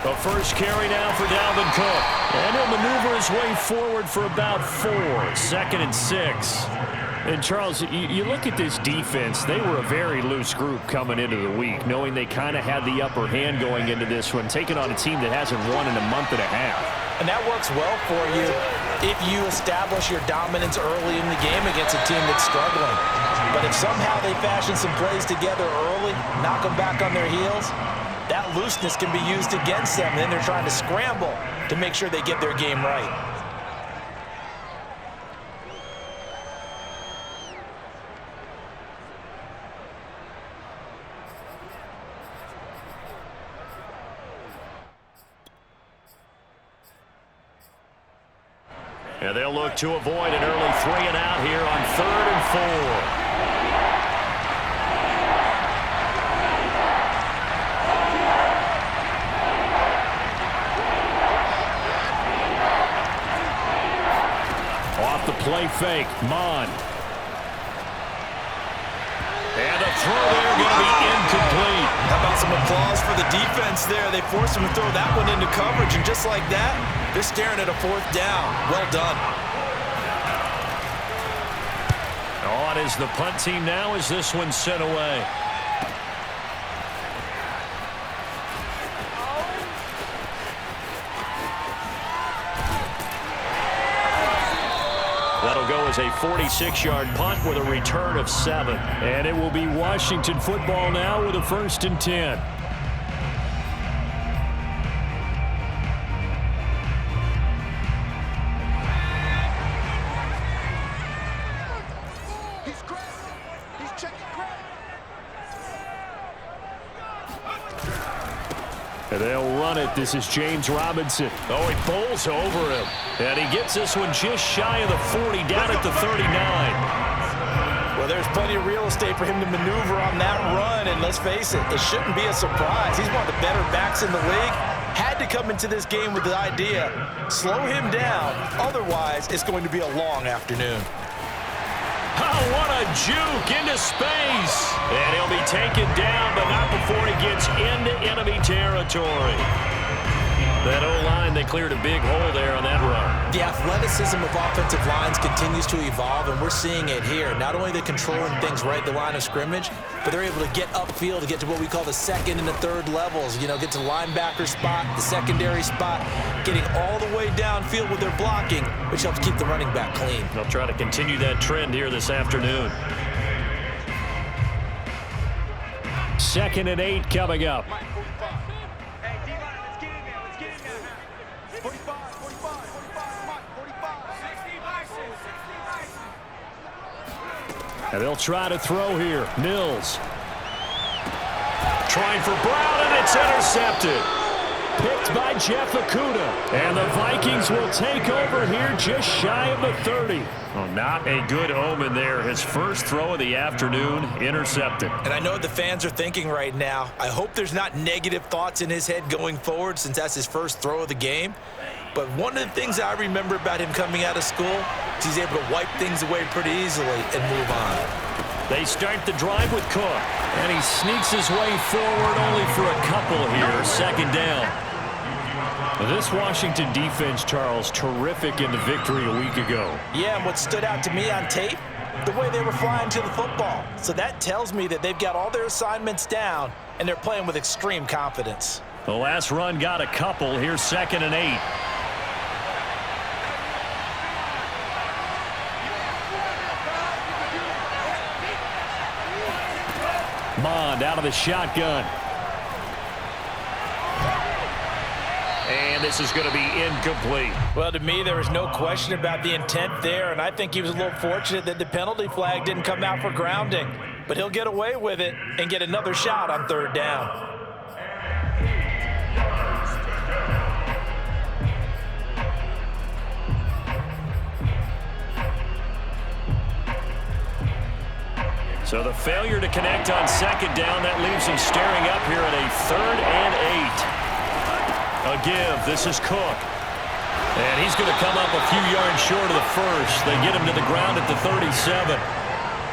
The first carry now for Dalvin Cook. And he'll maneuver his way forward for about 4. 2nd and 6. And, Charles, you look at this defense. They were a very loose group coming into the week, knowing they kind of had the upper hand going into this one, taking on a team that hasn't won in a month and a half. And that works well for you if you establish your dominance early in the game against a team that's struggling. But if somehow they fashion some plays together early, knock them back on their heels, that looseness can be used against them. And then they're trying to scramble to make sure they get their game right. And they'll look to avoid an early 3 and out here on 3rd and 4. Off the play fake, Mon. And the throw there going to be incomplete. How about some applause for the defense there? They forced him to throw that one into coverage, and just like that, they're staring at a 4th down. Well done. On is the punt team now as this one's sent away. That'll go as a 46-yard punt with a return of 7. And it will be Washington football now with a 1st and 10. And they'll run it. This is James Robinson. Oh, he bowls over him. And he gets this one just shy of the 40, down at the 39. Well, there's plenty of real estate for him to maneuver on that run. And let's face it, it shouldn't be a surprise. He's one of the better backs in the league. Had to come into this game with the idea, slow him down. Otherwise, it's going to be a long afternoon. Oh, what a juke into space. And he'll be taken down, but not before he gets into enemy territory. That O-line, they cleared a big hole there on that run. The athleticism of offensive lines continues to evolve, and we're seeing it here. Not only are they controlling things right at the line of scrimmage, but they're able to get upfield to get to what we call the 2nd and the 3rd levels. You know, get to the linebacker spot, the secondary spot, getting all the way downfield with their blocking, which helps keep the running back clean. They'll try to continue that trend here this afternoon. 2nd and 8 coming up. And they'll try to throw here. Mills. Trying for Brown, and it's intercepted. Picked by Jeff Okudah. And the Vikings will take over here just shy of the 30. Oh, not a good omen there. His first throw of the afternoon, intercepted. And I know what the fans are thinking right now. I hope there's not negative thoughts in his head going forward since that's his first throw of the game. But one of the things I remember about him coming out of school is he's able to wipe things away pretty easily and move on. They start the drive with Cook. And he sneaks his way forward only for a couple here. 2nd down. This Washington defense, Charles, terrific in the victory a week ago. Yeah, and what stood out to me on tape, the way they were flying to the football. So that tells me that they've got all their assignments down, and they're playing with extreme confidence. The last run got a couple. Here's 2nd and 8. Mond out of the shotgun. And this is going to be incomplete. Well, to me, there was no question about the intent there, and I think he was a little fortunate that the penalty flag didn't come out for grounding. But he'll get away with it and get another shot on 3rd down. So the failure to connect on 2nd down, that leaves him staring up here at a 3rd and 8. A give. This is Cook. And he's going to come up a few yards short of the first. They get him to the ground at the 37.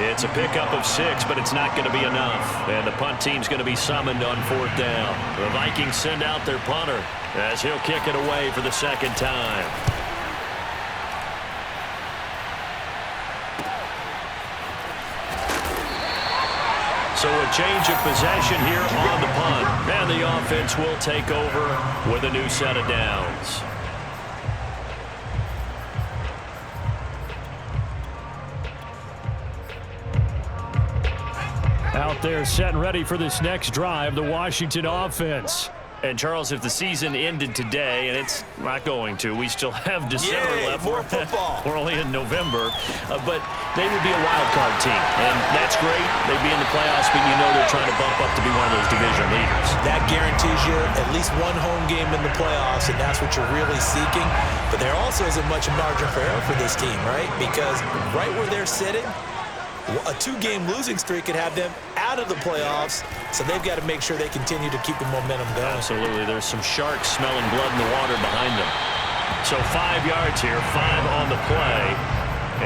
It's a pickup of 6, but it's not going to be enough. And the punt team's going to be summoned on 4th down. The Vikings send out their punter as he'll kick it away for the 2nd time. So a change of possession here on the punt. And the offense will take over with a new set of downs. Out there set and ready for this next drive, the Washington offense. And, Charles, if the season ended today, and it's not going to, we still have December left. More football. We're only in November. But they would be a wild card team. And that's great. They'd be in the playoffs, but you know they're trying to bump up to be one of those division leaders. That guarantees you at least one home game in the playoffs, and that's what you're really seeking. But there also isn't much margin for error for this team, right? Because right where they're sitting, a 2-game losing streak could have them out of the playoffs, so they've got to make sure they continue to keep the momentum going. Absolutely. There's some sharks smelling blood in the water behind them. So 5 yards here, 5 on the play,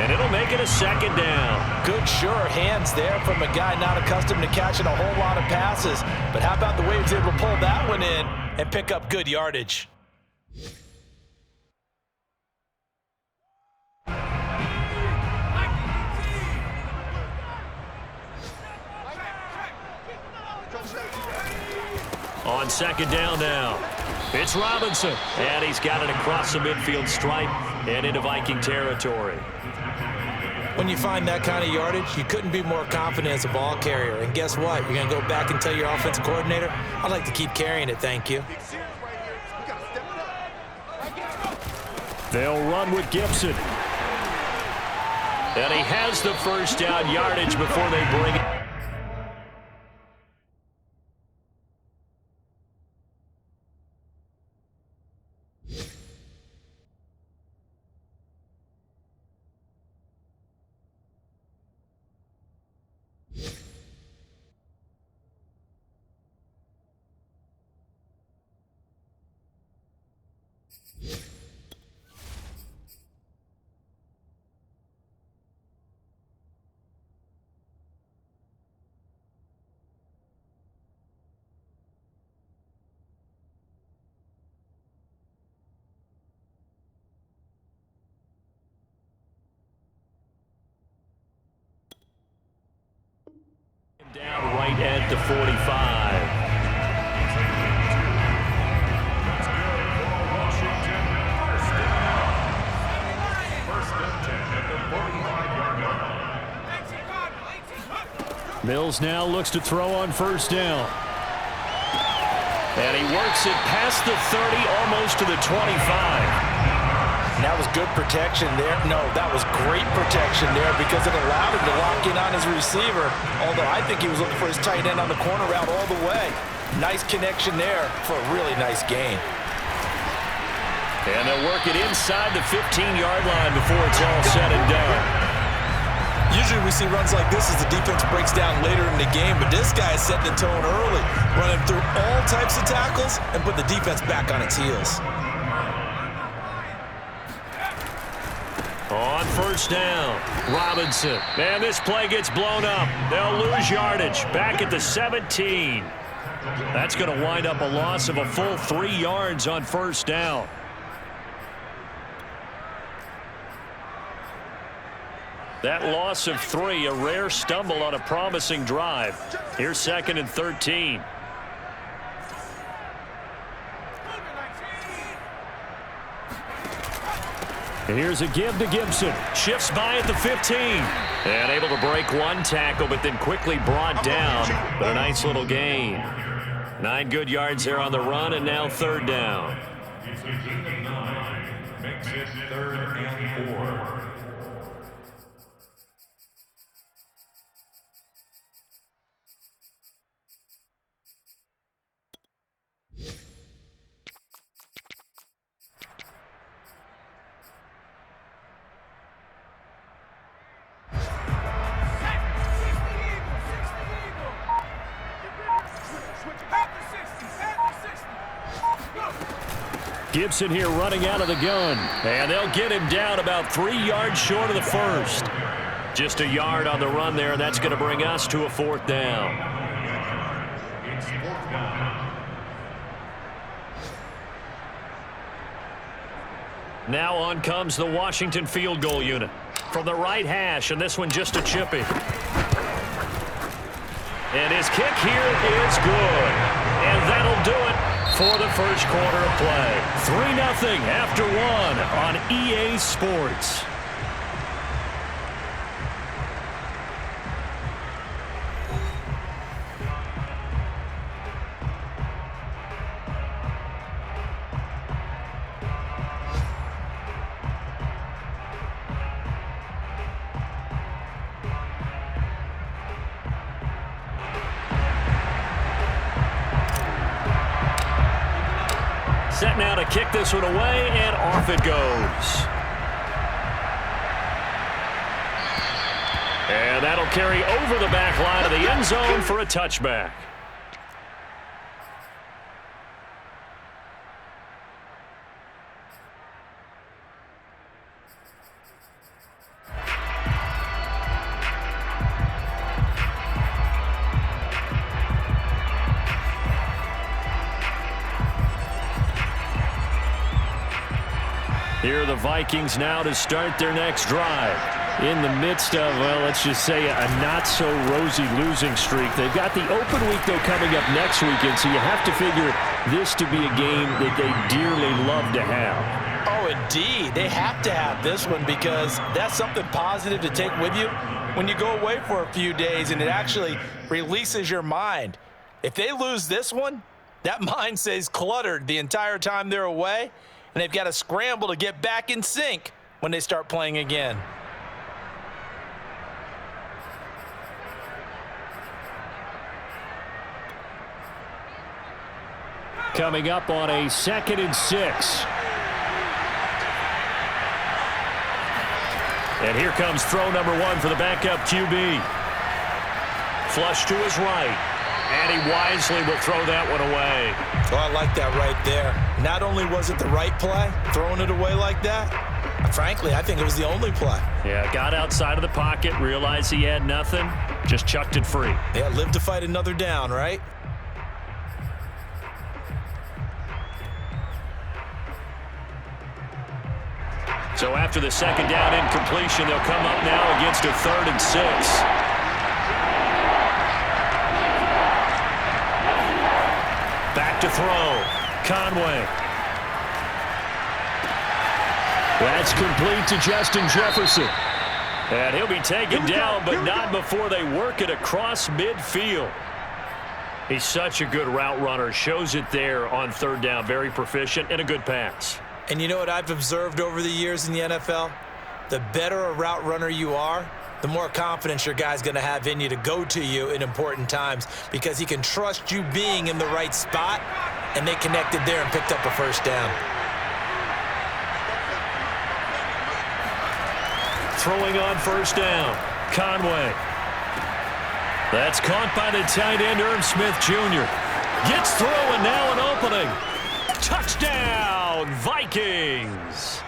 and it'll make it a 2nd down. Good, sure hands there from a guy not accustomed to catching a whole lot of passes. But how about the way he was able to pull that one in and pick up good yardage? On 2nd down now, it's Robinson, and he's got it across the midfield stripe and into Viking territory. When you find that kind of yardage, you couldn't be more confident as a ball carrier. And guess what? You're going to go back and tell your offensive coordinator, I'd like to keep carrying it, thank you. They'll run with Gibson. And he has the 1st down yardage before they bring it. Down right at the 45. Mills now looks to throw on 1st down. And he works it past the 30, almost to the 25. That was good protection there. No, that was great protection there because it allowed him to lock in on his receiver. Although I think he was looking for his tight end on the corner route all the way. Nice connection there for a really nice gain. And they'll work it inside the 15-yard line before it's all said and done. Usually we see runs like this as the defense breaks down later in the game, but this guy is setting the tone early, running through all types of tackles and put the defense back on its heels. On 1st down, Robinson. And this play gets blown up. They'll lose yardage back at the 17. That's going to wind up a loss of a full 3 yards on 1st down. That loss of 3, a rare stumble on a promising drive. Here's 2nd and 13. And here's a give to Gibson. Shifts by at the 15. And able to break one tackle, but then quickly brought down. But a nice little gain. 9 good yards there on the run, and now 3rd down. Makes it 3rd and 4. Gibson here running out of the gun. And they'll get him down about 3 yards short of the 1st. Just a yard on the run there. That's going to bring us to a 4th down. Now on comes the Washington field goal unit. From the right hash, and this one just a chippy. And his kick here is good. And that'll do it for the first quarter of play. 3-0 after 1 on EA Sports. Set now to kick this one away, and off it goes. And that'll carry over the back line of the end zone for a touchback. Here are the Vikings now to start their next drive. In the midst of, well, let's just say a not-so-rosy losing streak. They've got the open week, though, coming up next weekend, so you have to figure this to be a game that they dearly love to have. Oh, indeed. They have to have this one because that's something positive to take with you when you go away for a few days, and it actually releases your mind. If they lose this one, that mind stays cluttered the entire time they're away, and they've got to scramble to get back in sync when they start playing again. Coming up on a 2nd and 6. And here comes throw number 1 for the backup QB. Flush to his right. And he wisely will throw that one away. Oh, I like that right there. Not only was it the right play, throwing it away like that, frankly, I think it was the only play. Yeah, got outside of the pocket, realized he had nothing, just chucked it free. Yeah, live to fight another down, right? So after the 2nd down incompletion, they'll come up now against a 3rd and 6. Back to throw. Conway. That's complete to Justin Jefferson. And he'll be taken down, but not before they work it across midfield. He's such a good route runner. Shows it there on 3rd down. Very proficient and a good pass. And you know what I've observed over the years in the NFL? The better a route runner you are, the more confidence your guy's going to have in you to go to you in important times because he can trust you being in the right spot, and they connected there and picked up a 1st down. Throwing on 1st down, Conway. That's caught by the tight end, Irv Smith Jr. Gets through, and now an opening. Touchdown, Vikings!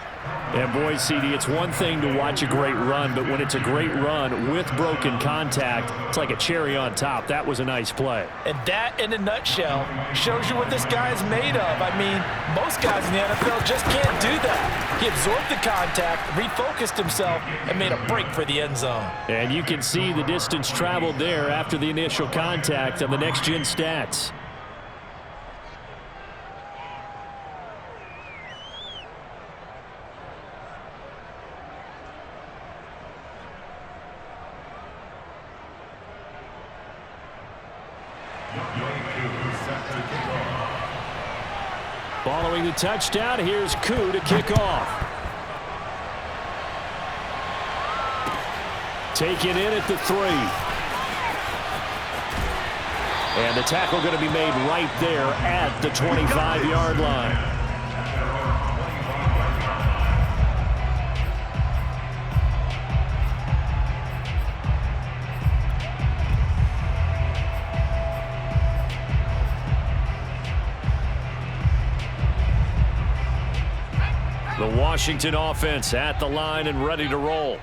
And boy, CD, it's one thing to watch a great run, but when it's a great run with broken contact, it's like a cherry on top. That was a nice play. And that, in a nutshell, shows you what this guy is made of. I mean, most guys in the NFL just can't do that. He absorbed the contact, refocused himself, and made a break for the end zone. And you can see the distance traveled there after the initial contact on the next-gen stats. Following the touchdown, here's Koo to kick off. Taken in at the 3. And the tackle going to be made right there at the 25-yard line. The Washington offense at the line and ready to roll.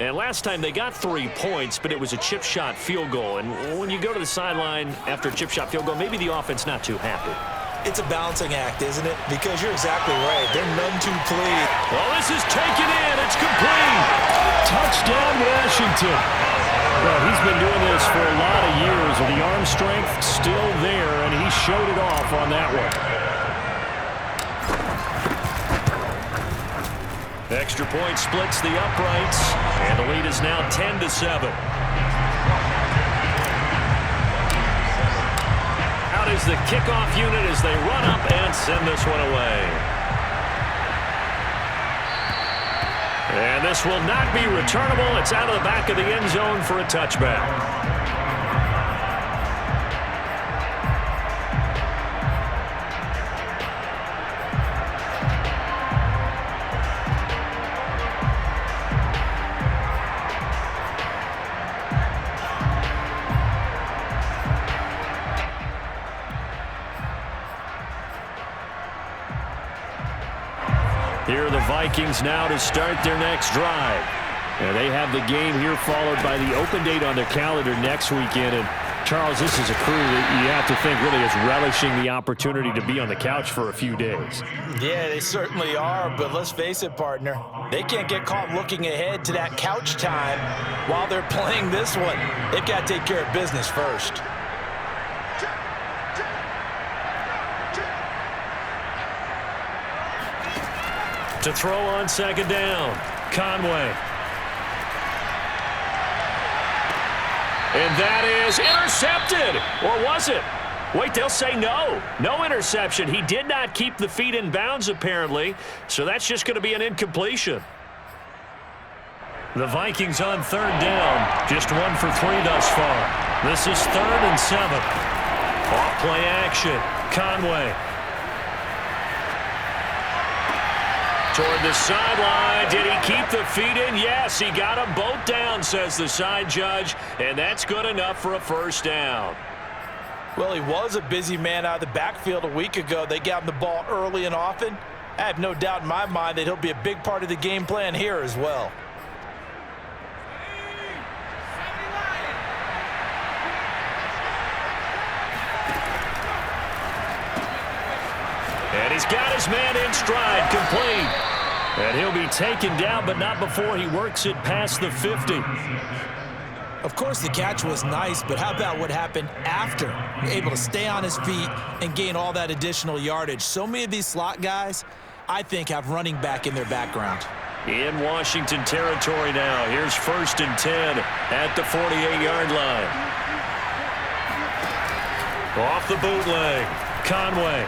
And last time they got 3 points, but it was a chip shot field goal. And when you go to the sideline after a chip shot field goal, maybe the offense not too happy. It's a balancing act, isn't it? Because you're exactly right. They're none too pleased. Well, this is taken in. It's complete. Touchdown, Washington. Well, he's been doing this for a lot of years, with the arm strength still there, and he showed it off on that one. Extra point splits the uprights, and the lead is now 10-7. Out is the kickoff unit as they run up and send this one away. And this will not be returnable. It's out of the back of the end zone for a touchback. Here are the Vikings now to start their next drive. And they have the game here followed by the open date on their calendar next weekend. And Charles, this is a crew that you have to think really is relishing the opportunity to be on the couch for a few days. Yeah, they certainly are, but let's face it, partner. They can't get caught looking ahead to that couch time while they're playing this one. They've got to take care of business first. To throw on second down, Conway. And that is intercepted. Or was it? Wait, they'll say no. No interception. He did not keep the feet in bounds, apparently. So that's just going to be an incompletion. The Vikings on third down. Just 1 for 3 thus far. This is 3rd and 7. Off play action. Conway. Toward the sideline. Did he keep the feet in? Yes, he got them both down, says the side judge, and that's good enough for a first down. Well, he was a busy man out of the backfield a week ago. They got him the ball early and often. I have no doubt in my mind that he'll be a big part of the game plan here as well. And he's got his man in stride, complete. And he'll be taken down, but not before he works it past the 50. Of course, the catch was nice, but how about what happened after? Able to stay on his feet and gain all that additional yardage. So many of these slot guys, I think, have running back in their background. In Washington territory now. Here's 1st and 10 at the 48-yard line. Off the bootleg, Conway.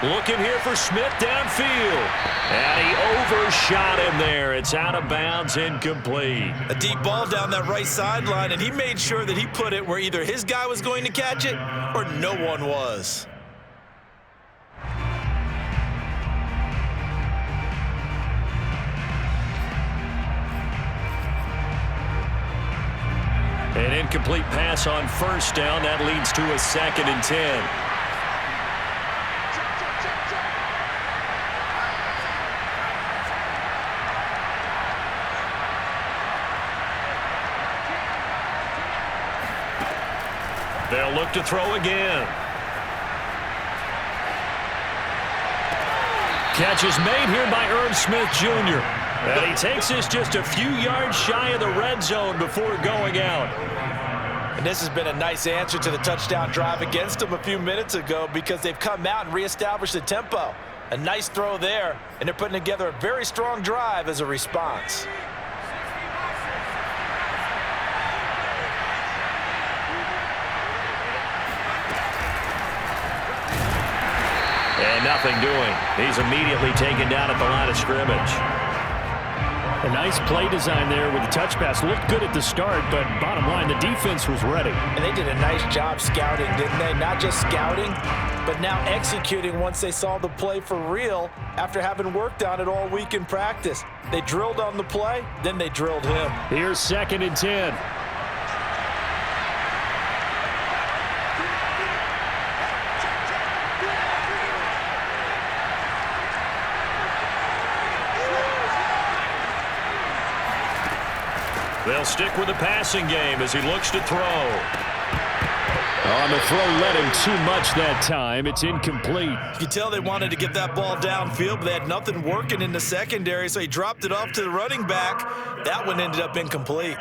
Looking here for Smith downfield. And he overshot him there. It's out of bounds, incomplete. A deep ball down that right sideline, and he made sure that he put it where either his guy was going to catch it or no one was. An incomplete pass on first down. That leads to a 2nd and 10. They'll look to throw again. Catch is made here by Irv Smith Jr. And he takes this just a few yards shy of the red zone before going out. And this has been a nice answer to the touchdown drive against them a few minutes ago because they've come out and reestablished the tempo. A nice throw there, and they're putting together a very strong drive as a response. And nothing doing. He's immediately taken down at the line of scrimmage. A nice play design there with the touch pass. Looked good at the start, but bottom line, the defense was ready. And they did a nice job scouting, didn't they? Not just scouting, but now executing once they saw the play for real after having worked on it all week in practice. They drilled on the play, then they drilled him. Here's 2nd and 10. They'll stick with the passing game as he looks to throw. On the throw led him too much that time. It's incomplete. You can tell they wanted to get that ball downfield, but they had nothing working in the secondary, so he dropped it off to the running back. That one ended up incomplete.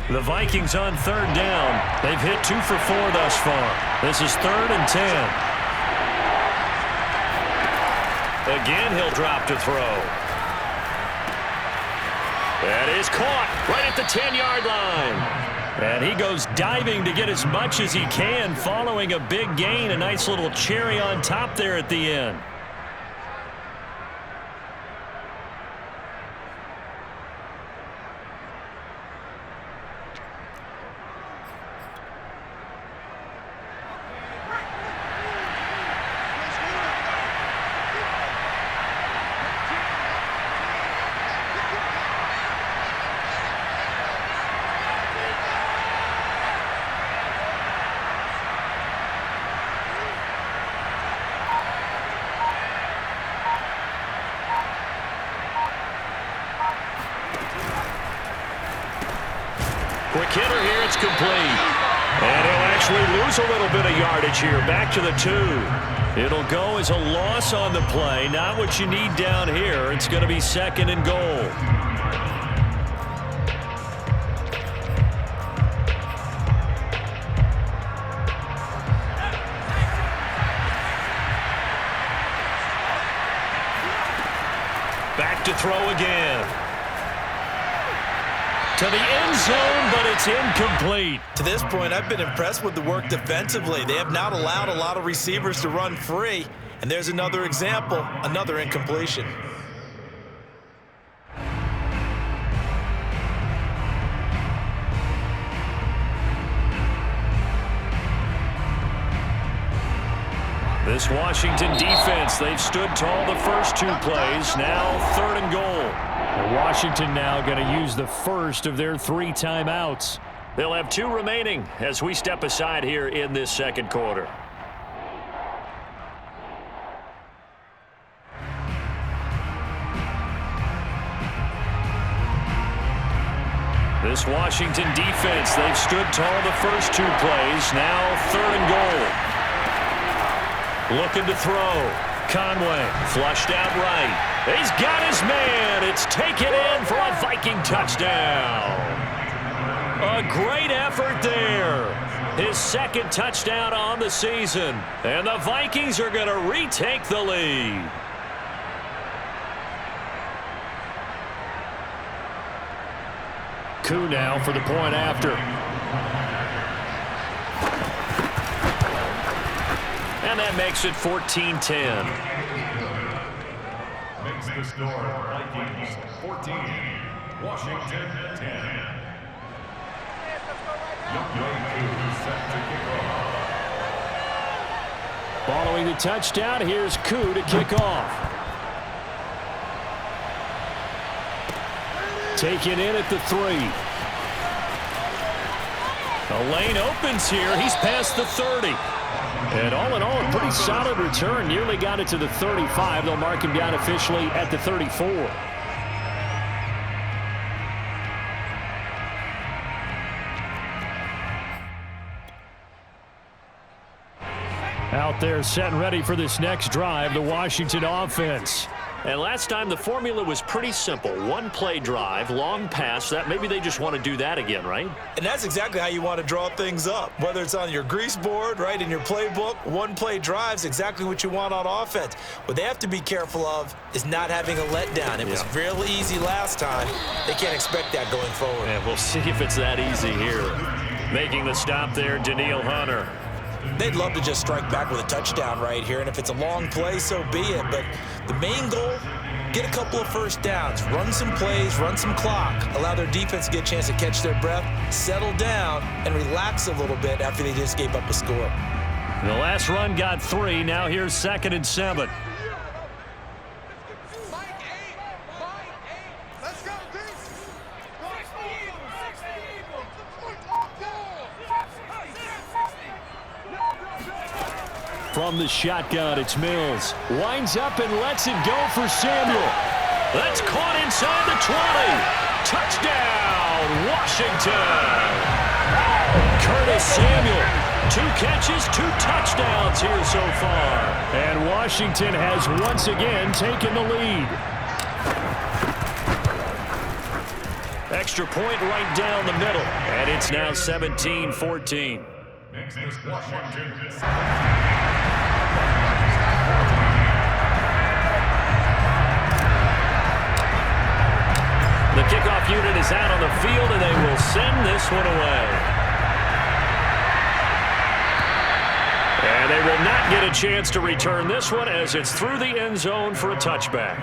The Vikings on third down. They've hit 2 for 4 thus far. This is 3rd and 10. Again, he'll drop to throw. That is caught right at the 10-yard line. And he goes diving to get as much as he can following a big gain. A nice little cherry on top there at the end. Quick hitter here, it's complete. And he'll actually lose a little bit of yardage here, back to the 2. It'll go as a loss on the play, not what you need down here. It's going to be 2nd and goal. Back to throw again. To the end zone, but it's incomplete. To this point, I've been impressed with the work defensively. They have not allowed a lot of receivers to run free. And there's another example, another incompletion. This Washington defense, they've stood tall the first 2 plays. Now 3rd and goal. Washington now going to use the first of their 3 timeouts. They'll have 2 remaining as we step aside here in this second quarter. This Washington defense, they've stood tall the first 2 plays. Now 3rd and goal. Looking to throw. Conway flushed out right. He's got his man. It's taken in for a Viking touchdown. A great effort there. His 2nd touchdown on the season. And the Vikings are going to retake the lead. Koo now for the point after. And that makes it 14-10. Makes the score Vikings 14, Washington 10. Wk13 set to kick off. Following the touchdown, here's Koo to kick off. Taken in at the 3. The lane opens here. He's past the 30. And all in all, a pretty solid return. Nearly got it to the 35. They'll mark him down officially at the 34. Out there set and ready for this next drive, the Washington offense. And last time the formula was pretty simple. 1-play drive, long pass. That maybe they just want to do that again, right? And that's exactly how you want to draw things up. Whether it's on your grease board, right, in your playbook, 1-play drives, exactly what you want on offense. What they have to be careful of is not having a letdown. It was real easy last time. They can't expect that going forward. And we'll see if it's that easy here. Making the stop there, Danielle Hunter. They'd love to just strike back with a touchdown right here, and if it's a long play, so be it. But the main goal, get a couple of first downs, run some plays, run some clock, allow their defense to get a chance to catch their breath, settle down, and relax a little bit after they just gave up a score. The last run got 3. Now here's 2nd and 7. From the shotgun, it's Mills. Winds up and lets it go for Samuel. That's caught inside the 20. Touchdown, Washington. Curtis Samuel. 2 catches, 2 touchdowns here so far. And Washington has once again taken the lead. Extra point right down the middle. And it's now 17-14. Next is Washington. The kickoff unit is out on the field, and they will send this one away. And they will not get a chance to return this one as it's through the end zone for a touchback.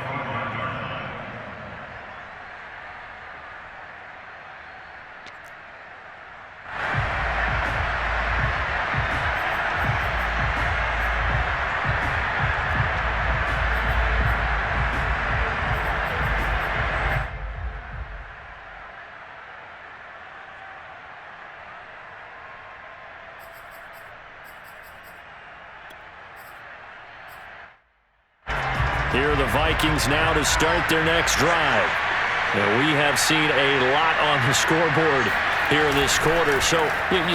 Here are the Vikings now to start their next drive. Now, we have seen a lot on the scoreboard here in this quarter. So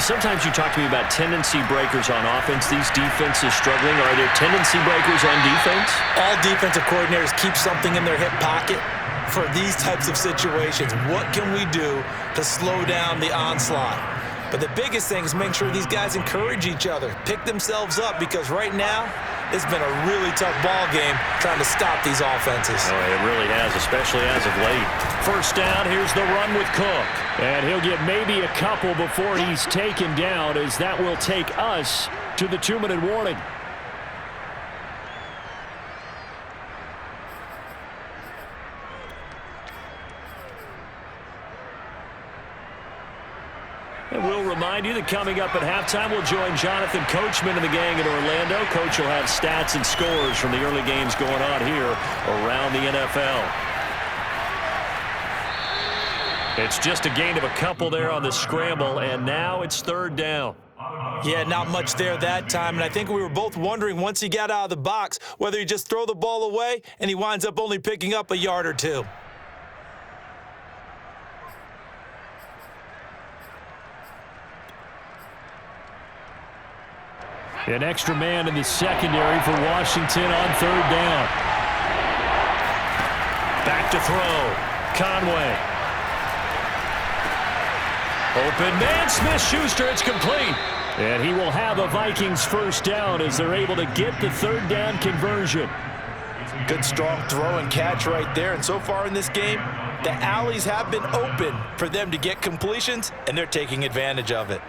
sometimes you talk to me about tendency breakers on offense. These defenses struggling. Are there tendency breakers on defense? All defensive coordinators keep something in their hip pocket for these types of situations. What can we do to slow down the onslaught? But the biggest thing is make sure these guys encourage each other, pick themselves up, because right now it's been a really tough ball game trying to stop these offenses. Oh, it really has, especially as of late. First down, here's the run with Cook. And he'll get maybe a couple before he's taken down, as that will take us to the 2-minute warning. And we'll remind you that coming up at halftime, we'll join Jonathan Coachman and the gang in Orlando. Coach will have stats and scores from the early games going on here around the NFL. It's just a gain of a couple there on the scramble, and now it's 3rd down. Yeah, not much there that time, and I think we were both wondering once he got out of the box whether he just throw the ball away and he winds up only picking up a yard or 2. An extra man in the secondary for Washington on 3rd down. Back to throw. Conway. Open man, Smith-Schuster, it's complete. And he will have a Vikings first down as they're able to get the 3rd down conversion. Good strong throw and catch right there. And so far in this game, the alleys have been open for them to get completions, and they're taking advantage of it.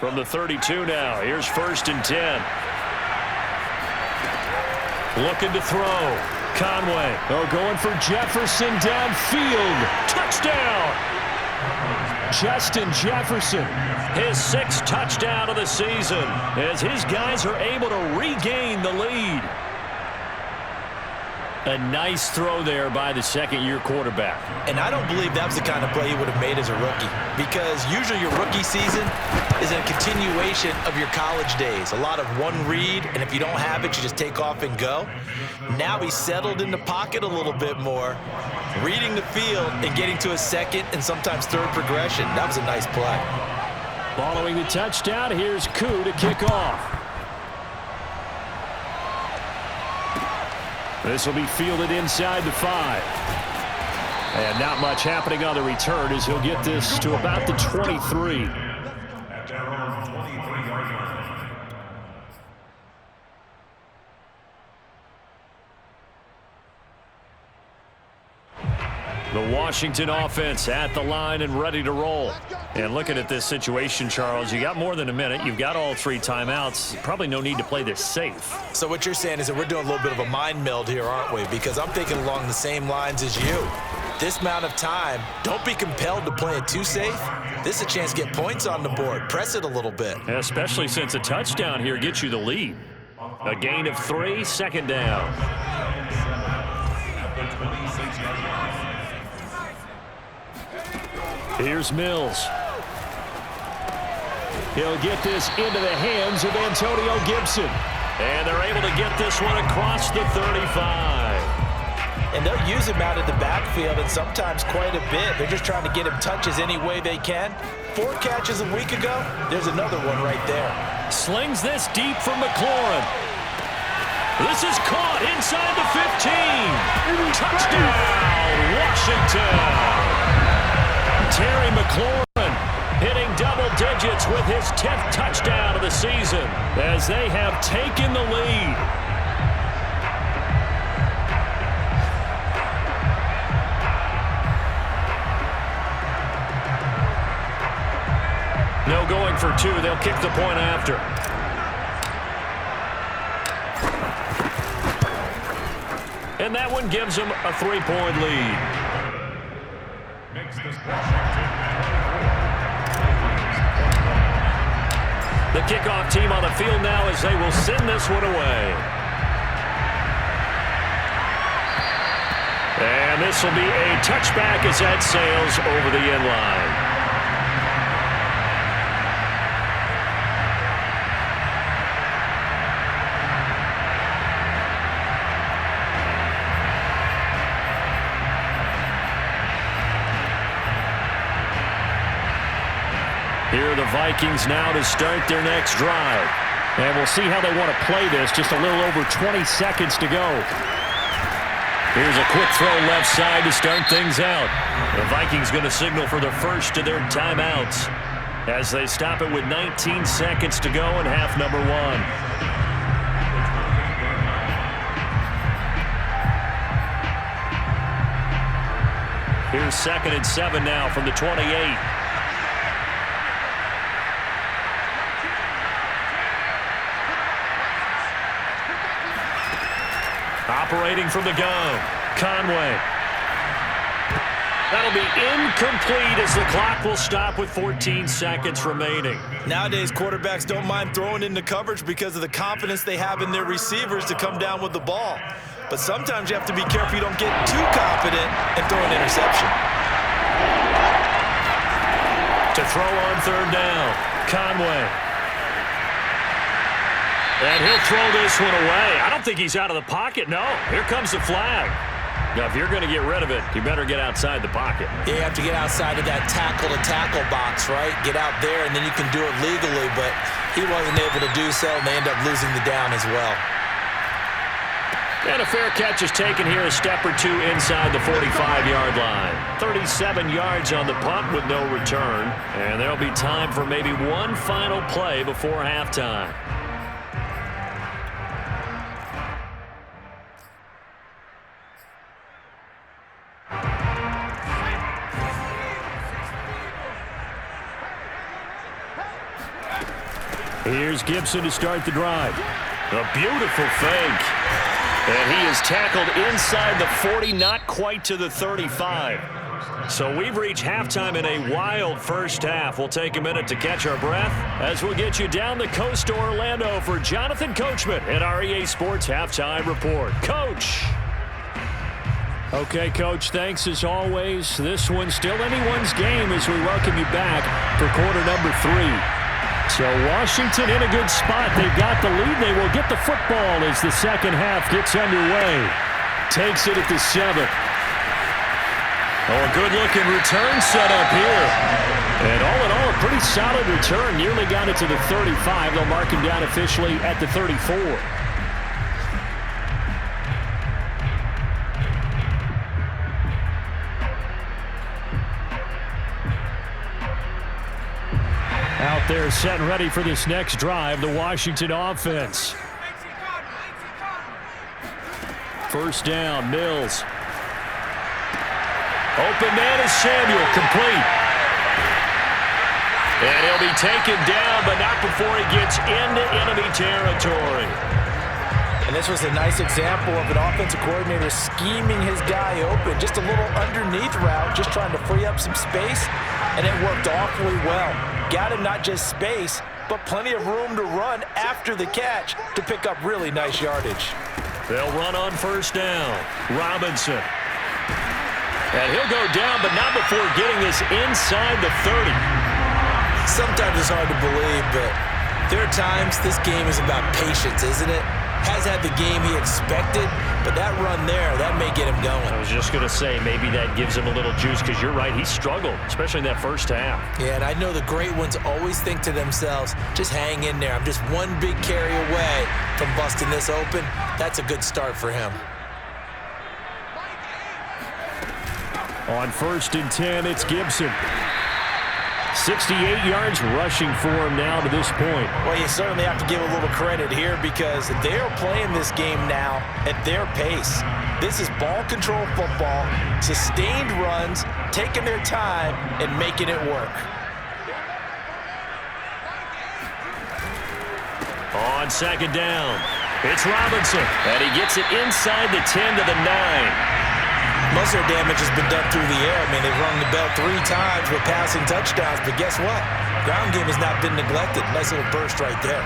From the 32 now, here's 1st and 10. Looking to throw. Conway. Oh, going for Jefferson downfield. Touchdown! Justin Jefferson. His 6th touchdown of the season as his guys are able to regain the lead. A nice throw there by the second-year quarterback. And I don't believe that was the kind of play he would have made as a rookie, because usually your rookie season is a continuation of your college days. A lot of one read, and if you don't have it, you just take off and go. Now he's settled in the pocket a little bit more, reading the field and getting to a 2nd and sometimes 3rd progression. That was a nice play. Following the touchdown, here's Koo to kick off. This will be fielded inside the 5. And not much happening on the return as he'll get this to about the 23. At their own 23-yard line. The Washington offense at the line and ready to roll. And looking at this situation, Charles, you got more than a minute. You've got all 3 timeouts. Probably no need to play this safe. So what you're saying is that we're doing a little bit of a mind meld here, aren't we? Because I'm thinking along the same lines as you. This amount of time, don't be compelled to play it too safe. This is a chance to get points on the board. Press it a little bit. Especially since a touchdown here gets you the lead. A gain of 3, 2nd down. Here's Mills. He'll get this into the hands of Antonio Gibson. And they're able to get this one across the 35. And they'll use him out of the backfield, and sometimes quite a bit. They're just trying to get him touches any way they can. 4 catches a week ago, there's another one right there. Slings this deep from McLaurin. This is caught inside the 15. Touchdown, Washington. Terry McLaurin hitting double digits with his 10th touchdown of the season as they have taken the lead. No going for 2. They'll kick the point after. And that one gives them a 3-point lead. Makes this Washington. The kickoff team on the field now as they will send this one away. And this will be a touchback as that sails over the end line. Here are the Vikings now to start their next drive. And we'll see how they want to play this. Just a little over 20 seconds to go. Here's a quick throw left side to start things out. The Vikings going to signal for the first of their timeouts as they stop it with 19 seconds to go in half number 1. Here's 2nd and 7 now from the 28. Operating from the gun, Conway. That'll be incomplete as the clock will stop with 14 seconds remaining. Nowadays, quarterbacks don't mind throwing into coverage because of the confidence they have in their receivers to come down with the ball. But sometimes you have to be careful you don't get too confident and throw an interception. To throw on 3rd down, Conway. And he'll throw this one away. I don't think he's out of the pocket. No, here comes the flag. Now, if you're going to get rid of it, you better get outside the pocket. Yeah, you have to get outside of that tackle-to-tackle box, right? Get out there, and then you can do it legally. But he wasn't able to do so, and they end up losing the down as well. And a fair catch is taken here, a step or 2 inside the 45-yard line. 37 yards on the punt with no return. And there'll be time for maybe one final play before halftime. Here's Gibson to start the drive. A beautiful fake. And he is tackled inside the 40, not quite to the 35. So we've reached halftime in a wild first half. We'll take a minute to catch our breath as we'll get you down the coast to Orlando for Jonathan Coachman at our EA Sports Halftime Report. Coach. Okay, Coach, thanks as always. This one's still anyone's game as we welcome you back for quarter number 3. So Washington in a good spot. They've got the lead. They will get the football as the second half gets underway. Takes it at the 7. Oh, a good-looking return set up here. And all in all, a pretty solid return. Nearly got it to the 35. They'll mark him down officially at the 34. Out there set and ready for this next drive, the Washington offense. First down, Mills. Open man is Samuel, complete. And he'll be taken down, but not before he gets into enemy territory. And this was a nice example of an offensive coordinator scheming his guy open. Just a little underneath route, just trying to free up some space, and it worked awfully well. Got him not just space, but plenty of room to run after the catch to pick up really nice yardage. They'll run on first down. Robinson. And he'll go down, but not before getting this inside the 30. Sometimes it's hard to believe, but there are times this game is about patience, isn't it? Has had the game he expected, but that run there, that may get him going. I was just going to say, maybe that gives him a little juice, because you're right, he struggled, especially in that first half. Yeah, and I know the great ones always think to themselves, just hang in there. I'm just one big carry away from busting this open. That's a good start for him. On 1st and 10, it's Gibson. 68 yards rushing for him now to this point. Well, you certainly have to give a little credit here because they are playing this game now at their pace. This is ball control football, sustained runs, taking their time and making it work. On 2nd down, it's Robinson, and he gets it inside the 10 to the 9. Most of their damage has been done through the air. I mean, they've rung the bell 3 times with passing touchdowns, but guess what? Ground game has not been neglected. Nice little burst right there.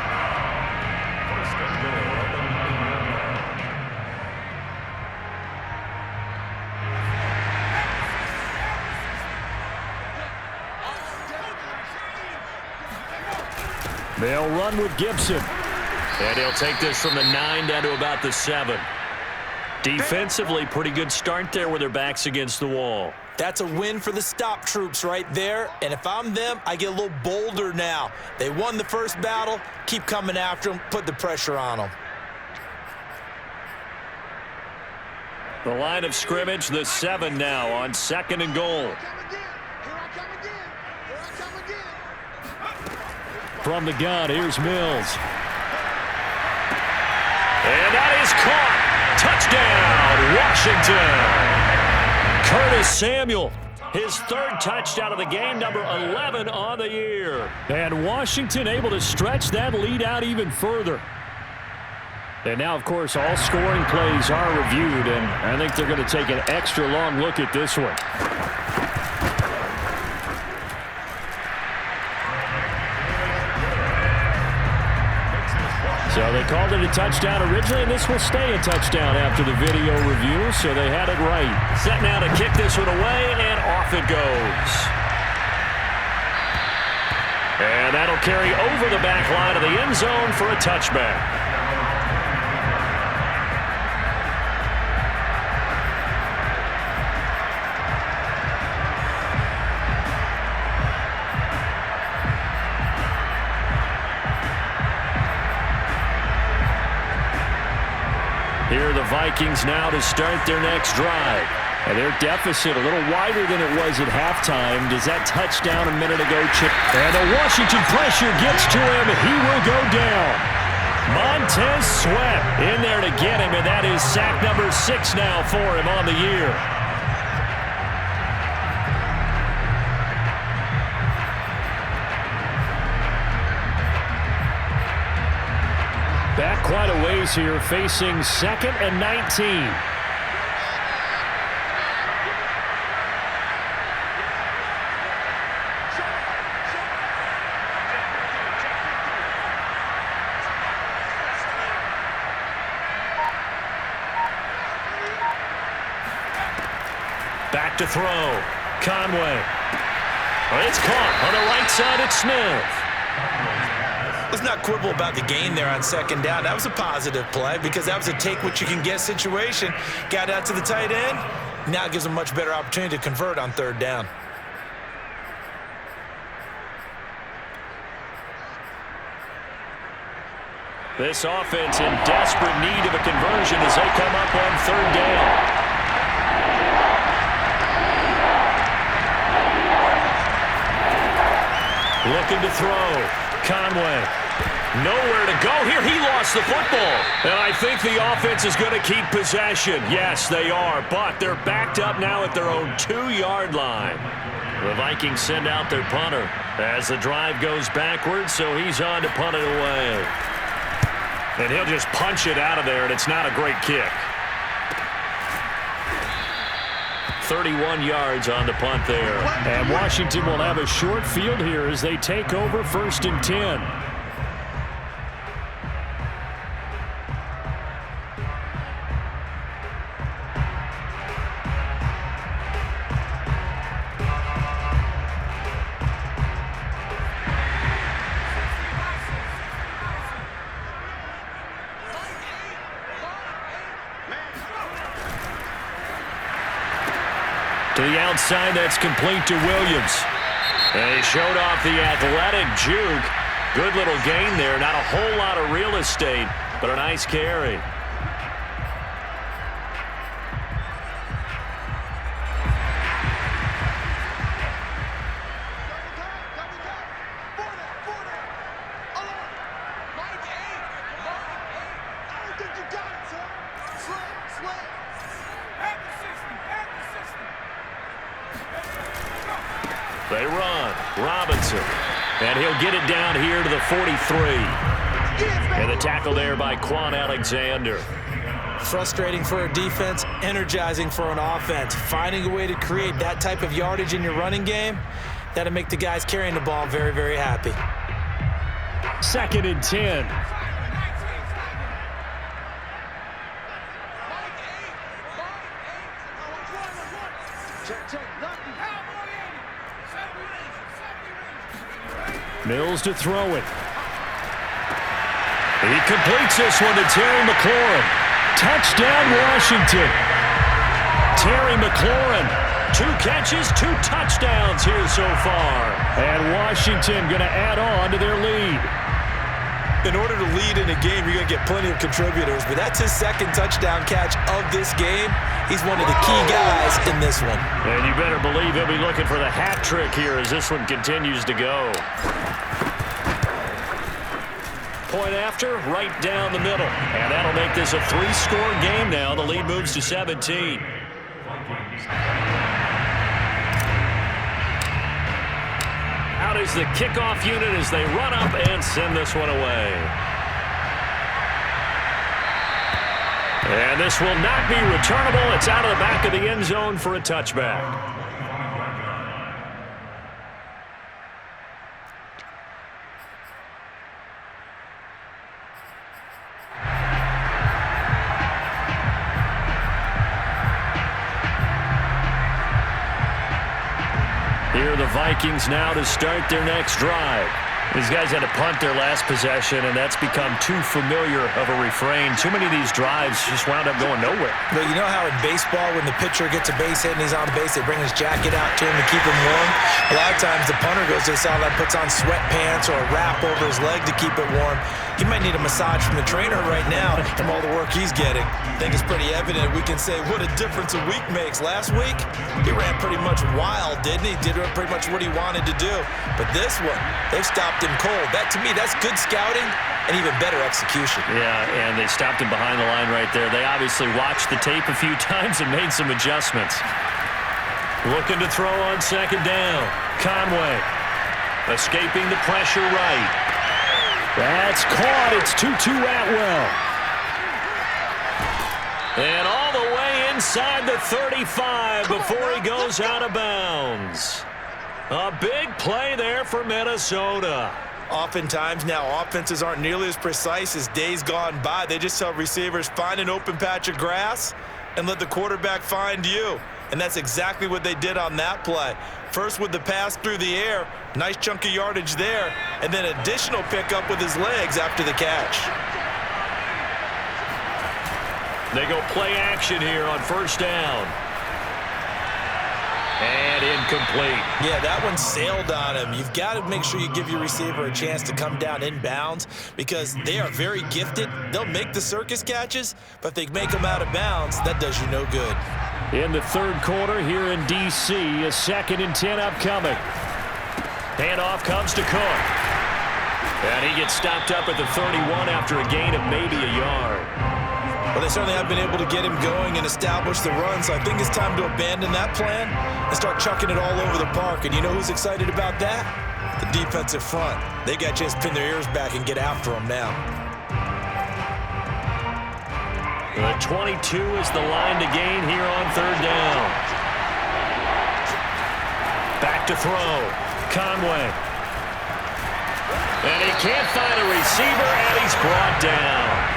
They'll run with Gibson. And he'll take this from the 9 down to about the 7. Defensively, pretty good start there with their backs against the wall. That's a win for the stop troops right there. And if I'm them, I get a little bolder now. They won the first battle. Keep coming after them. Put the pressure on them. The line of scrimmage, the 7 now on 2nd and goal. From the gun, here's Mills. And that is caught. Touchdown, Washington. Curtis Samuel, his 3rd touchdown of the game, number 11 on the year. And Washington able to stretch that lead out even further. And now, of course, all scoring plays are reviewed, and I think they're going to take an extra long look at this one. So they called it a touchdown originally, and this will stay a touchdown after the video review, so they had it right. Set now to kick this one away, and off it goes. And that'll carry over the back line of the end zone for a touchback. Here are the Vikings now to start their next drive. And their deficit a little wider than it was at halftime. Does that touchdown a minute ago chip? And the Washington pressure gets to him. He will go down. Montez Sweat in there to get him, and that is sack number 6 now for him on the year. Back quite a ways here, facing 2nd and 19. Back to throw. Conway. It's caught on the right side. It's Smith. Let's not quibble about the gain there on 2nd down. That was a positive play because that was a take-what-you-can-get situation. Got out to the tight end. Now it gives them a much better opportunity to convert on 3rd down. This offense in desperate need of a conversion as they come up on 3rd down. Looking to throw. Conway. Nowhere to go here. He lost the football. And I think the offense is going to keep possession. Yes, they are. But they're backed up now at their own 2-yard line. The Vikings send out their punter as the drive goes backwards, so he's on to punt it away. And he'll just punch it out of there, and it's not a great kick. 31 yards on the punt there. And Washington will have a short field here as they take over 1st and 10. the outside, that's complete to Williams. And he showed off the athletic juke. Good little gain there. Not a whole lot of real estate, but a nice carry. They run. Robinson. And he'll get it down here to the 43. And the tackle there by Quan Alexander. Frustrating for a defense, energizing for an offense. Finding a way to create that type of yardage in your running game, that'll make the guys carrying the ball very, very happy. 2nd and 10. Mills to throw it. He completes this one to Terry McLaurin. Touchdown, Washington. Terry McLaurin, 2 catches, 2 touchdowns here so far. And Washington going to add on to their lead. In order to lead in a game, you're going to get plenty of contributors, but that's his 2nd touchdown catch of this game. He's one of the key guys in this one. And you better believe he'll be looking for the hat trick here as this one continues to go. Point after, right down the middle. And that'll make this a 3-score game now. The lead moves to 17. Out is the kickoff unit as they run up and send this one away. And this will not be returnable. It's out of the back of the end zone for a touchback. Here are the Vikings now to start their next drive. These guys had to punt their last possession, and that's become too familiar of a refrain. Too many of these drives just wound up going nowhere. But you know how in baseball, when the pitcher gets a base hit and he's on the base, they bring his jacket out to him to keep him warm? A lot of times the punter goes to the sideline, puts on sweatpants or a wrap over his leg to keep it warm. He might need a massage from the trainer right now from all the work he's getting. I think it's pretty evident. We can say what a difference a week makes. Last week, he ran pretty much wild, didn't he? Did pretty much what he wanted to do. But this one, they've stopped him cold. That, to me, that's good scouting and even better execution. Yeah, and they stopped him behind the line right there. They obviously watched the tape a few times and made some adjustments. Looking to throw on 2nd down. Conway escaping the pressure right. That's caught. It's Tutu Atwell. And all the way inside the 35 before he goes out of bounds. A big play there for Minnesota. Oftentimes now offenses aren't nearly as precise as days gone by. They just tell receivers, find an open patch of grass and let the quarterback find you. And that's exactly what they did on that play. First with the pass through the air, nice chunk of yardage there, and then additional pickup with his legs after the catch. They go play action here on 1st down. And incomplete. Yeah, that one sailed on him. You've got to make sure you give your receiver a chance to come down inbounds because they are very gifted. They'll make the circus catches, but if they make them out of bounds, that does you no good. In the 3rd quarter here in D.C., a 2nd and 10 upcoming. Handoff comes to Cook. And he gets stopped up at the 31 after a gain of maybe a yard. Well, they certainly have been able to get him going and establish the run, so I think it's time to abandon that plan and start chucking it all over the park. And you know who's excited about that? The defensive front. They got a chance to pin their ears back and get after him now. The 22 is the line to gain here on 3rd down. Back to throw. Conway. And he can't find a receiver, and he's brought down.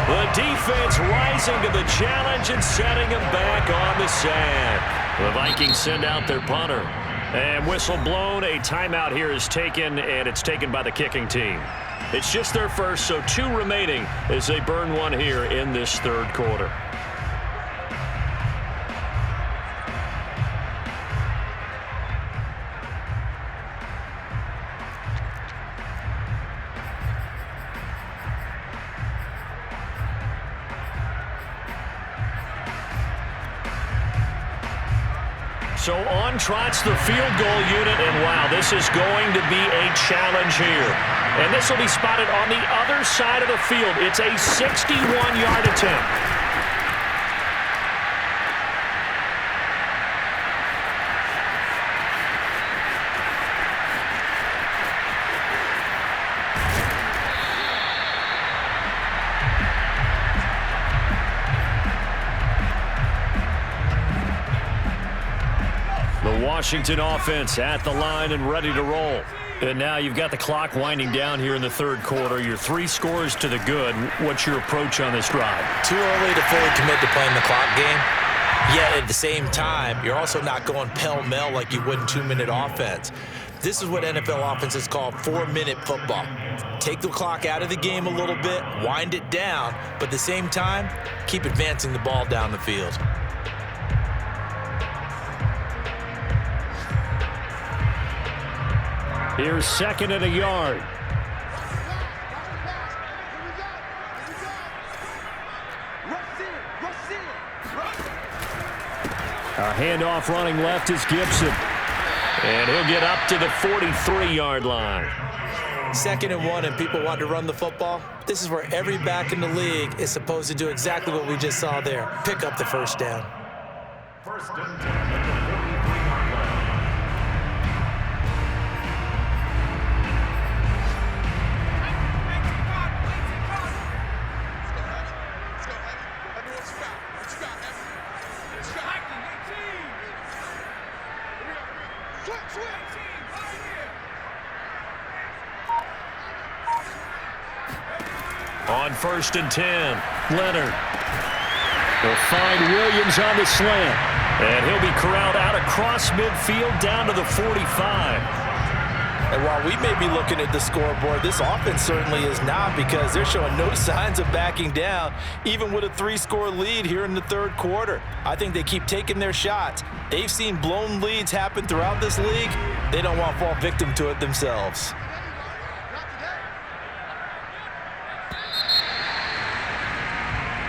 The defense rising to the challenge and setting him back on the sack. The Vikings send out their punter. And whistle blown. A timeout here is taken, and it's taken by the kicking team. It's just their first, so 2 remaining as they burn one here in this 3rd quarter. So on trots the field goal unit, and wow, this is going to be a challenge here. And this will be spotted on the other side of the field. It's a 61-yard attempt. Washington offense at the line and ready to roll. And now you've got the clock winding down here in the third quarter. You're 3 scores to the good. What's your approach on this drive? Too early to fully commit to playing the clock game. Yet at the same time, you're also not going pell-mell like you would in 2-minute offense. This is what NFL offenses call 4-minute football. Take the clock out of the game a little bit, wind it down, but at the same time, keep advancing the ball down the field. Here's 2nd and a yard. A handoff running left is Gibson. And he'll get up to the 43-yard line. 2nd and 1 and people want to run the football. This is where every back in the league is supposed to do exactly what we just saw there. Pick up the first down. 1st and 10 at the 43-yard line. On 1st and 10, Leonard will find Williams on the slant. And he'll be corralled out across midfield down to the 45. And while we may be looking at the scoreboard, this offense certainly is not, because they're showing no signs of backing down, even with a 3-score lead here in the third quarter. I think they keep taking their shots. They've seen blown leads happen throughout this league. They don't want to fall victim to it themselves.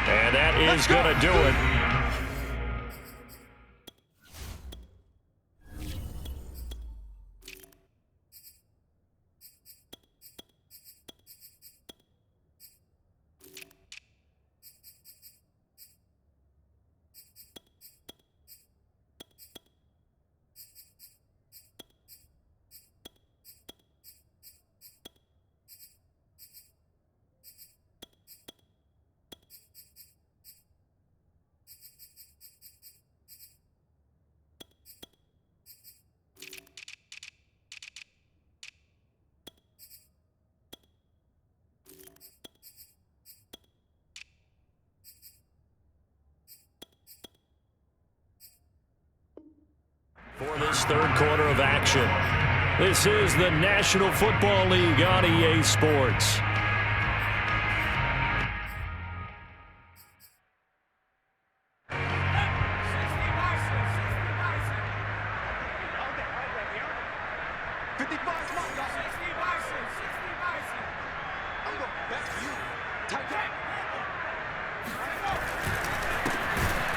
And that is going to do it. For this third quarter of action, this is the National Football League on EA Sports.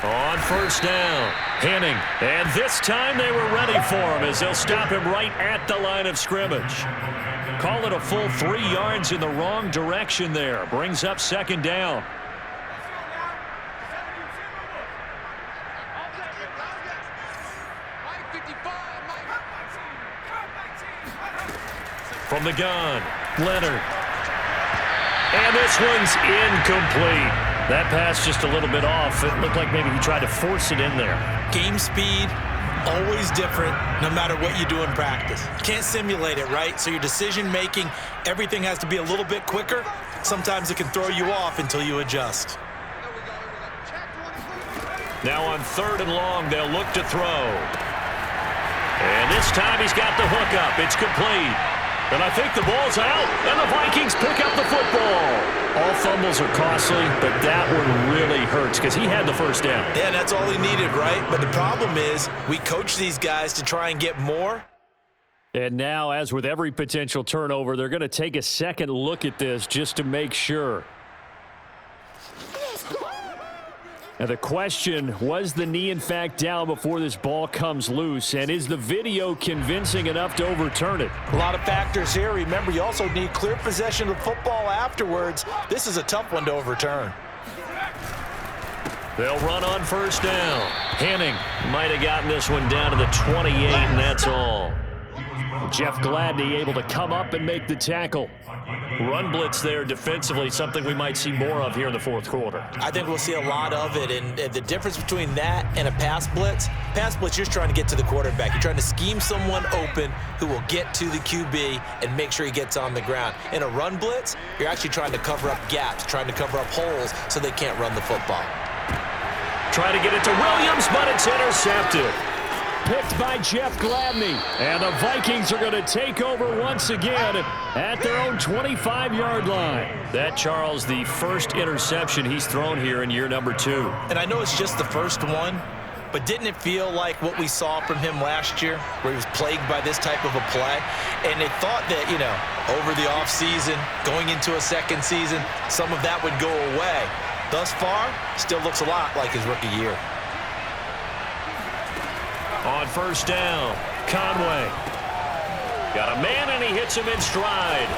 On 1st down, Henning. And this time they were ready for him as they'll stop him right at the line of scrimmage. Call it a full 3 yards in the wrong direction there. Brings up 2nd down. From the gun, Leonard. And this one's incomplete. That pass just a little bit off. It looked like maybe he tried to force it in there. Game speed, always different no matter what you do in practice. You can't simulate it, right? So your decision-making, everything has to be a little bit quicker. Sometimes it can throw you off until you adjust. Now on 3rd and long, they'll look to throw. And this time he's got the hook up. It's complete. And I think the ball's out, and the Vikings pick up the football. All fumbles are costly, but that one really hurts because he had the first down. Yeah, that's all he needed, right? But the problem is we coach these guys to try and get more. And now, as with every potential turnover, they're going to take a second look at this just to make sure. Now the question, was the knee in fact down before this ball comes loose, and is the video convincing enough to overturn it? A lot of factors here. Remember, you also need clear possession of the football afterwards. This is a tough one to overturn. They'll run on first down. Henning might have gotten this one down to the 28, and that's all. Jeff Gladney able to come up and make the tackle. Run blitz there defensively, something we might see more of here in the fourth quarter. I think we'll see a lot of it, and the difference between that and a pass blitz, you're trying to get to the quarterback. You're trying to scheme someone open who will get to the QB and make sure he gets on the ground. In a run blitz, you're actually trying to cover up gaps, trying to cover up holes so they can't run the football. Try to get it to Williams, but it's intercepted. Picked by Jeff Gladney. And the Vikings are going to take over once again at their own 25-yard line. That, Charles, the first interception he's thrown here in year number 2. And I know it's just the first one, but didn't it feel like what we saw from him last year, where he was plagued by this type of a play? And they thought that, over the offseason, going into a second season, some of that would go away. Thus far, still looks a lot like his rookie year. On first down, Conway. Got a man, and he hits him in stride.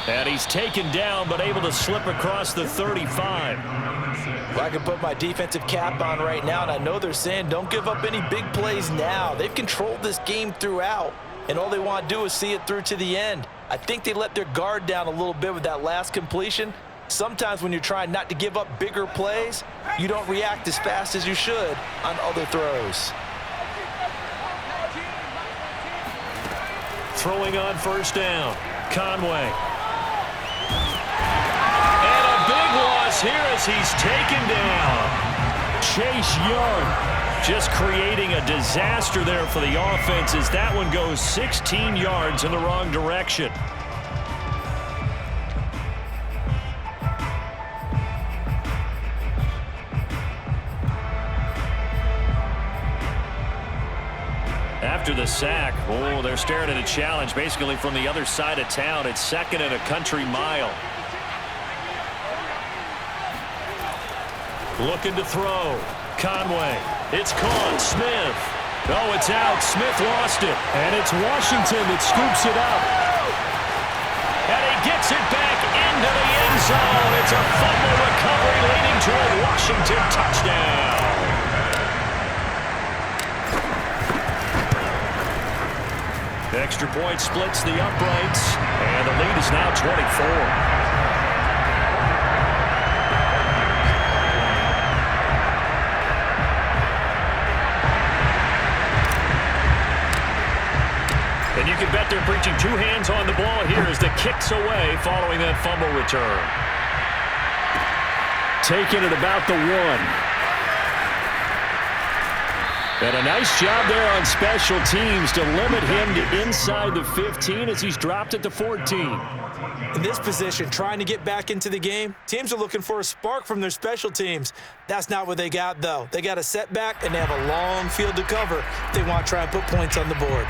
And he's taken down, but able to slip across the 35. Well, I can put my defensive cap on right now, and I know they're saying don't give up any big plays now. They've controlled this game throughout, and all they want to do is see it through to the end. I think they let their guard down a little bit with that last completion. Sometimes when you're trying not to give up bigger plays, you don't react as fast as you should on other throws. Throwing on first down, Conway. And a big loss here as he's taken down. Chase Young just creating a disaster there for the offense as that one goes 16 yards in the wrong direction. After the sack, they're staring at a challenge basically from the other side of town. It's second and a country mile. Looking to throw. Conway. It's caught. Smith. Oh, it's out. Smith lost it. And it's Washington that scoops it up. And he gets it back into the end zone. It's a fumble recovery leading to a Washington touchdown. Extra point splits the uprights, and the lead is now 24. And you can bet they're preaching two hands on the ball here as the kick's away following that fumble return. Taking it about the 1. And a nice job there on special teams to limit him to inside the 15 as he's dropped at the 14. In this position, trying to get back into the game, teams are looking for a spark from their special teams. That's not what they got, though. They got a setback, and they have a long field to cover if they want to try and put points on the board.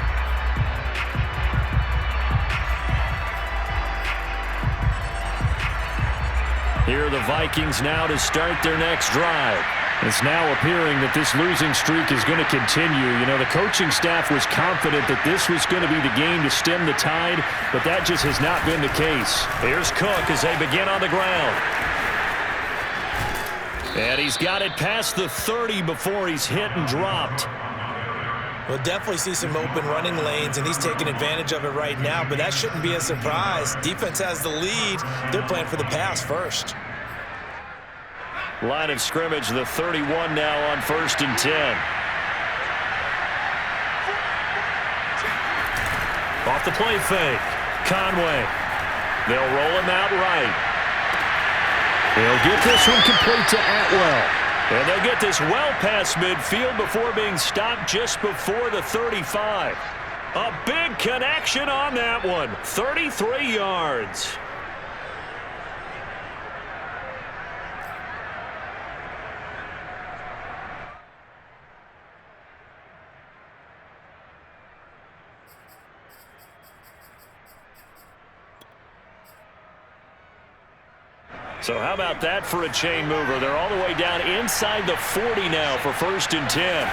Here are the Vikings now to start their next drive. It's now appearing that this losing streak is going to continue. The coaching staff was confident that this was going to be the game to stem the tide, but that just has not been the case. Here's Cook as they begin on the ground. And he's got it past the 30 before he's hit and dropped. We'll definitely see some open running lanes, and he's taking advantage of it right now, but that shouldn't be a surprise. Defense has the lead. They're playing for the pass first. Line of scrimmage, the 31 now on 1st and 10. Off the play fake. Conway. They'll roll him out right. They'll get this one complete to Atwell. And they'll get this well past midfield before being stopped just before the 35. A big connection on that one. 33 yards. So how about that for a chain mover? They're all the way down inside the 40 now for 1st and 10.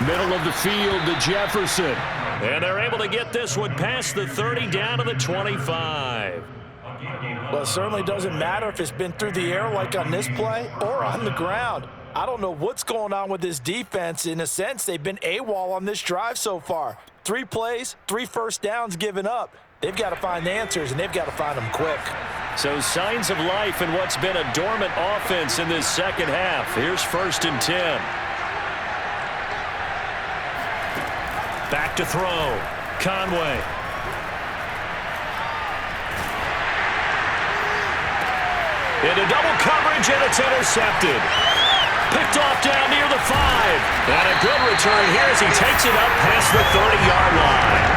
Middle of the field to Jefferson. And they're able to get this one past the 30 down to the 25. Well, it certainly doesn't matter if it's been through the air like on this play or on the ground. I don't know what's going on with this defense. In a sense, they've been AWOL on this drive so far. 3 plays, 3 first downs given up. They've got to find answers, and they've got to find them quick. So signs of life in what's been a dormant offense in this second half. Here's 1st and 10. Back to throw. Conway. Into double coverage, and it's intercepted. Picked off down near the 5. And a good return here as he takes it up past the 30-yard line.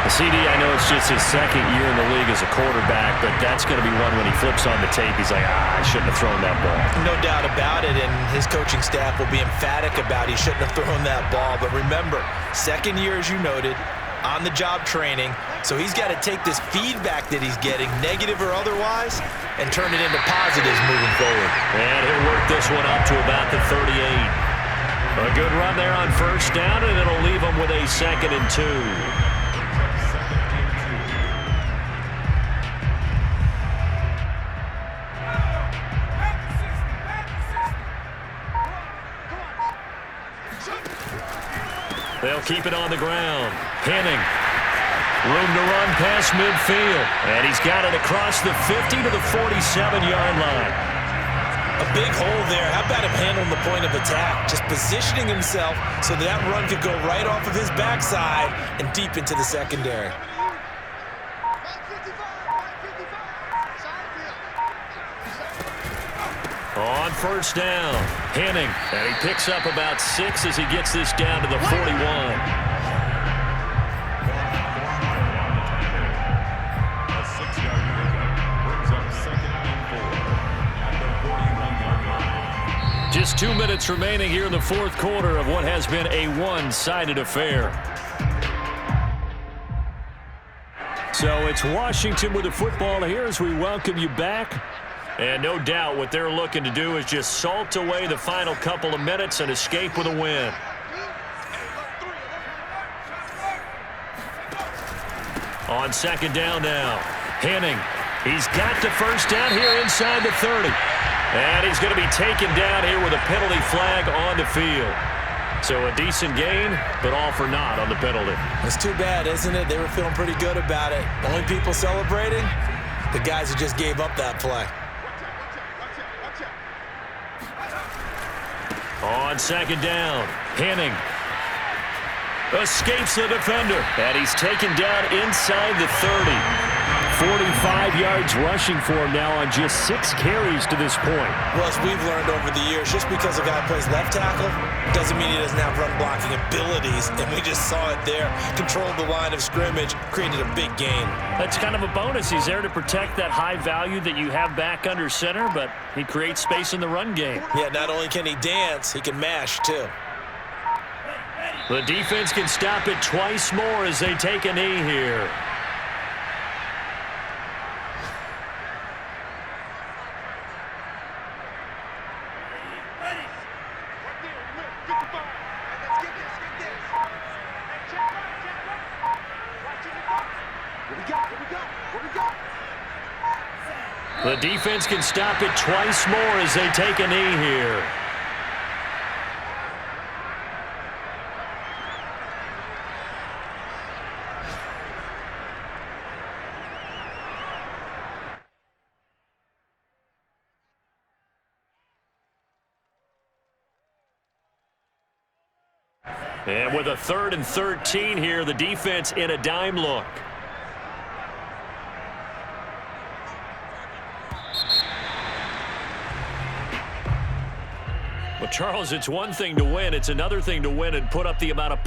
CD, I know it's just his 2nd year in the league as a quarterback, but that's going to be one when he flips on the tape. He's like, I shouldn't have thrown that ball. No doubt about it, and his coaching staff will be emphatic about he shouldn't have thrown that ball. But remember, 2nd year, as you noted, on-the-job training, so he's got to take this feedback that he's getting, negative or otherwise, and turn it into positives moving forward. And he'll work this one up to about the 38. A good run there on 1st down, and it'll leave him with a 2nd and 2. They'll keep it on the ground. Henning. Room to run past midfield. And he's got it across the 50 to the 47-yard line. A big hole there. How about him handling the point of attack? Just positioning himself so that run could go right off of his backside and deep into the secondary. On 1st down, Henning, and he picks up about 6 as he gets this down to the 41. A 6-yard pickup brings up 2nd and 4 at the 41-yard line. Just 2 minutes remaining here in the 4th quarter of what has been a one-sided affair. So it's Washington with the football here as we welcome you back. And no doubt what they're looking to do is just salt away the final couple of minutes and escape with a win. On 2nd down now, Henning. He's got the 1st down here inside the 30. And he's going to be taken down here with a penalty flag on the field. So a decent gain, but all for naught on the penalty. It's too bad, isn't it? They were feeling pretty good about it. The only people celebrating, the guys who just gave up that play. On 2nd down, Henning escapes the defender, and he's taken down inside the 30. 45 yards rushing for him now on just 6 carries to this point. Well, as we've learned over the years, just because a guy plays left tackle doesn't mean he doesn't have run blocking abilities, and we just saw it there. Controlled the line of scrimmage, created a big gain. That's kind of a bonus. He's there to protect that high value that you have back under center, but he creates space in the run game. Yeah, not only can he dance, he can mash, too. The defense can stop it twice more as they take a knee here. The defense can stop it twice more as they take a knee here. And with a 3rd and 13 here, the defense in a dime look. Well, Charles, it's one thing to win. It's another thing to win and put up the amount of